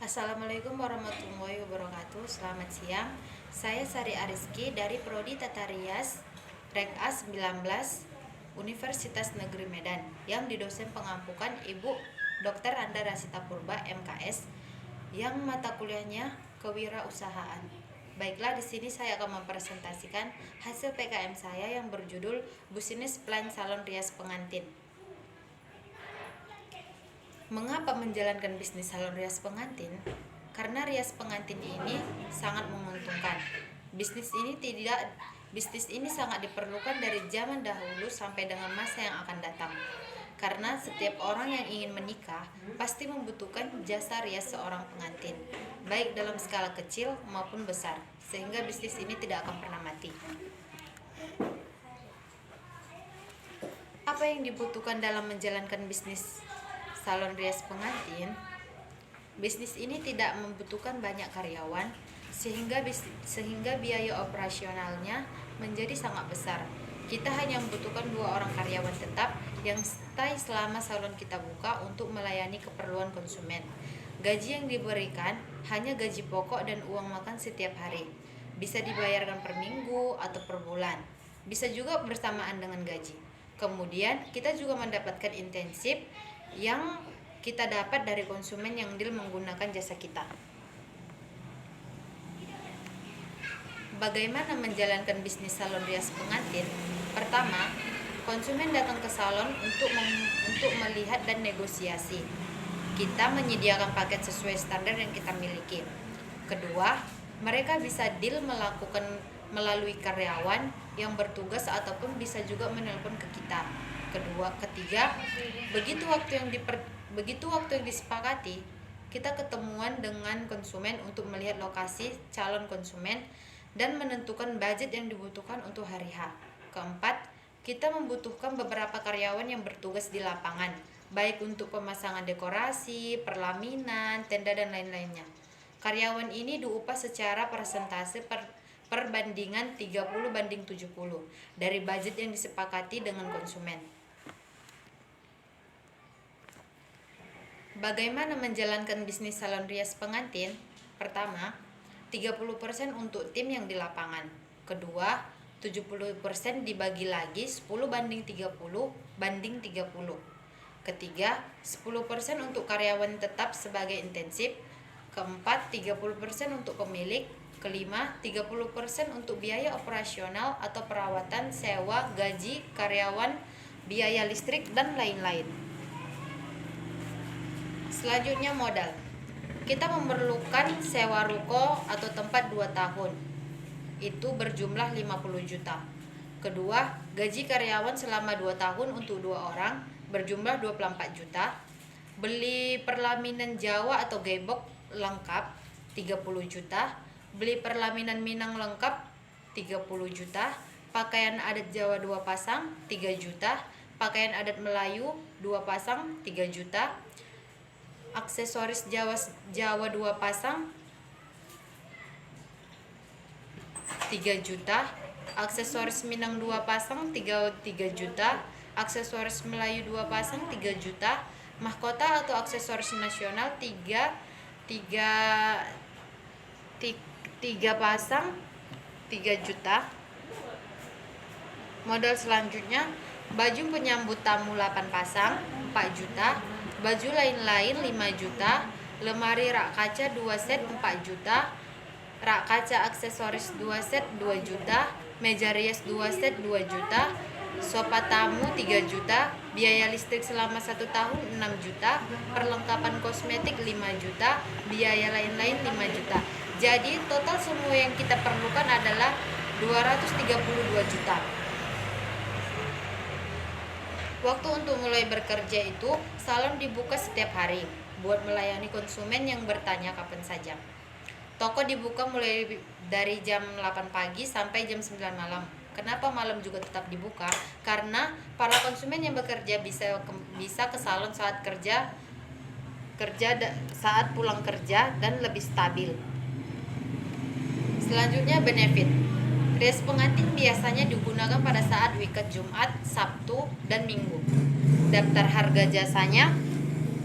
Assalamualaikum warahmatullahi wabarakatuh. Selamat siang. Saya Sari Ariski dari Prodi Tata Rias Rek A 19 Universitas Negeri Medan yang didosen pengampukan Ibu Dr. Anda Rasita Purba MKS yang mata kuliahnya kewirausahaan. Baiklah, di sini saya akan mempresentasikan hasil PKM saya yang berjudul Business Plan Salon Rias Pengantin. Mengapa menjalankan bisnis salon rias pengantin? Karena rias pengantin ini sangat menguntungkan. Bisnis ini sangat diperlukan dari zaman dahulu sampai dengan masa yang akan datang. Karena setiap orang yang ingin menikah pasti membutuhkan jasa rias seorang pengantin, baik dalam skala kecil maupun besar, sehingga bisnis ini tidak akan pernah mati. Apa yang dibutuhkan dalam menjalankan bisnis salon rias pengantin? Bisnis ini tidak membutuhkan banyak karyawan sehingga biaya operasionalnya menjadi sangat besar. Kita hanya membutuhkan 2 orang karyawan tetap yang stay selama salon kita buka untuk melayani keperluan konsumen. Gaji yang diberikan hanya gaji pokok dan uang makan setiap hari. Bisa dibayarkan per minggu atau per bulan. Bisa juga bersamaan dengan gaji. Kemudian kita juga mendapatkan intensif yang kita dapat dari konsumen yang deal menggunakan jasa kita. Bagaimana menjalankan bisnis salon rias pengantin? Pertama, konsumen datang ke salon untuk melihat dan negosiasi. Kita menyediakan paket sesuai standar yang kita miliki. Kedua, mereka bisa deal melakukan melalui karyawan yang bertugas ataupun bisa juga menelpon ke kita. Ketiga, begitu waktu yang disepakati, kita ketemuan dengan konsumen untuk melihat lokasi calon konsumen dan menentukan budget yang dibutuhkan untuk hari H. Keempat, kita membutuhkan beberapa karyawan yang bertugas di lapangan, baik untuk pemasangan dekorasi, perlaminan, tenda dan lain-lainnya. Karyawan ini diupah secara persentase perbandingan 30:70 dari budget yang disepakati dengan konsumen. Bagaimana menjalankan bisnis salon rias pengantin? Pertama, 30% untuk tim yang di lapangan. Kedua, 70% dibagi lagi 10:30. Ketiga, 10% untuk karyawan tetap sebagai intensif. Keempat, 30% untuk pemilik. Kelima, 30% untuk biaya operasional atau perawatan, sewa, gaji karyawan, biaya listrik, dan lain-lain. Selanjutnya, modal. Kita memerlukan sewa ruko atau tempat 2 tahun. Itu berjumlah 50 juta. Kedua, gaji karyawan selama 2 tahun untuk 2 orang berjumlah 24 juta. Beli perlaminan Jawa atau gebok lengkap 30 juta. Beli perlaminan Minang lengkap 30 juta. Pakaian adat Jawa 2 pasang 3 juta. Pakaian adat Melayu 2 pasang 3 juta. Aksesoris Jawa 2 pasang 3 juta. Aksesoris Minang 2 pasang 3 juta. Aksesoris Melayu 2 pasang 3 juta. Mahkota atau aksesoris nasional 3 pasang 3 juta. Modal selanjutnya, baju penyambut tamu 8 pasang 4 juta. Baju lain-lain 5 juta. Lemari rak kaca 2 set 4 juta. Rak kaca aksesoris 2 set 2 juta. Meja rias 2 set 2 juta. Sofa tamu 3 juta. Biaya listrik selama 1 tahun 6 juta. Perlengkapan kosmetik 5 juta. Biaya lain-lain 5 juta. Jadi total semua yang kita perlukan adalah 232 juta. Waktu untuk mulai bekerja itu, salon dibuka setiap hari buat melayani konsumen yang bertanya kapan saja. Toko dibuka mulai dari jam 8 pagi sampai jam 9 malam. Kenapa malam juga tetap dibuka? Karena para konsumen yang bekerja bisa ke salon saat saat pulang kerja dan lebih stabil. Selanjutnya, benefit. Rias pengantin biasanya digunakan pada saat weekend Jumat, Sabtu, dan Minggu. Daftar harga jasanya: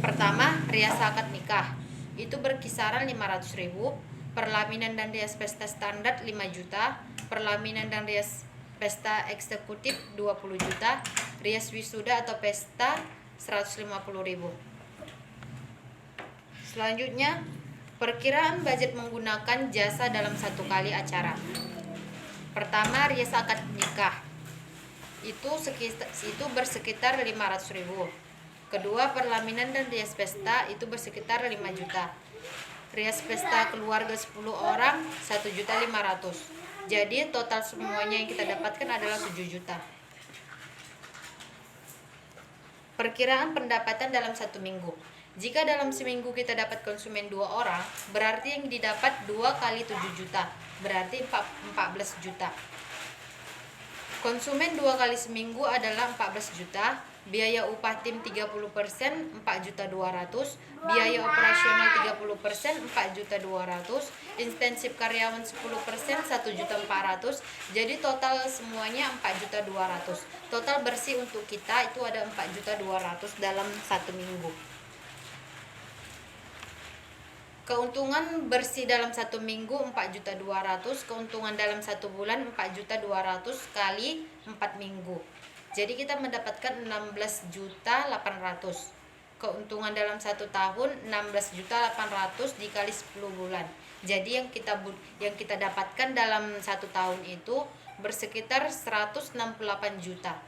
pertama, rias akad nikah. itu berkisaran 500.000. Perlaminan dan rias pesta standar 5 juta, perlaminan dan rias pesta eksekutif 20 juta, rias wisuda atau pesta 150.000. Selanjutnya, perkiraan budget menggunakan jasa dalam satu kali acara. Pertama, rias akad nikah. Itu bersekitar 500.000. Kedua, perlaminan dan rias pesta itu bersekitar 5 juta. Rias pesta keluarga 10 orang 1.500.000. Jadi total semuanya yang kita dapatkan adalah 7 juta. Perkiraan pendapatan dalam 1 minggu. Jika dalam seminggu kita dapat konsumen 2 orang, berarti yang didapat 2 kali 7 juta, berarti 14 juta. Konsumen 2 kali seminggu adalah 14 juta. Biaya upah tim 30%, 4.200.000. Biaya operasional 30%, 4.200.000. Intensif karyawan 10%, 1.400.000. Jadi total semuanya 4.200.000. Total bersih untuk kita itu ada 4.200.000 dalam 1 minggu. Keuntungan bersih dalam 1 minggu 4.200.000, keuntungan dalam 1 bulan 4.200.000 kali 4 minggu. Jadi kita mendapatkan 16.800.000. Keuntungan dalam 1 tahun 16.800.000 dikali 10 bulan. Jadi yang kita dapatkan dalam 1 tahun itu bersekitar 168 juta.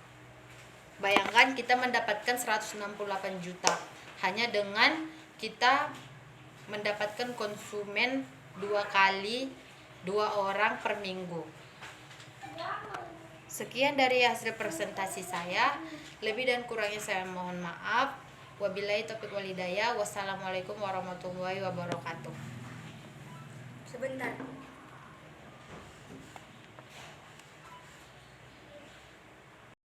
Bayangkan kita mendapatkan 168 juta hanya dengan kita mendapatkan konsumen 2 kali 2 orang per minggu. Sekian dari hasil presentasi saya. Lebih dan kurangnya saya mohon maaf. Wabillahi taufiq wal hidayah. Wassalamualaikum warahmatullahi wabarakatuh. Sebentar.